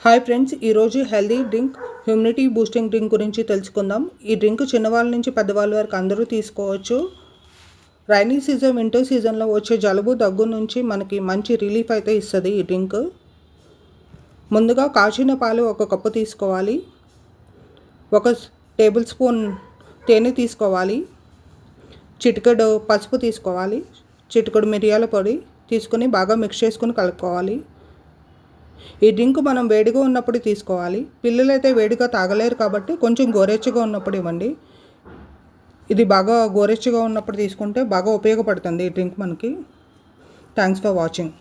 Hi friends, ఈరోజు healthy drink humidity boosting drink గురించి తెలుసుకుందాం. ఈ డ్రింక్ చిన్నవాళ్ళ నుంచి పెద్దవాళ్ళ వరకు అందరూ తీసుకోవచ్చు. రైనీ సీజన్, వింటర్ సీజన్లో వచ్చే జలుబు దగ్గు నుంచి మనకి మంచి రిలీఫ్ అయితే ఇస్తుంది ఈ డ్రింక్. ముందుగా కాచిన పాలు 1 కప్పు తీసుకోవాలి. 1 టేబుల్ స్పూన్ తేనె తీసుకోవాలి. చిటికెడు పసుపు తీసుకోవాలి. చిటికెడు మిరియాల పొడి తీసుకుని బాగా మిక్స్ చేసుకుని కలుపుకోవాలి. ఈ డ్రింక్ మనం వేడిగా ఉన్నప్పుడు తీసుకోవాలి. పిల్లలైతే వేడిగా తాగలేరు కాబట్టి కొంచెం గోరెచ్చగా ఉన్నప్పుడు ఇవ్వండి. ఇది బాగా గోరెచ్చగా ఉన్నప్పుడు తీసుకుంటే బాగా ఉపయోగపడుతుంది ఈ డ్రింక్ మనకి. Thanks for watching.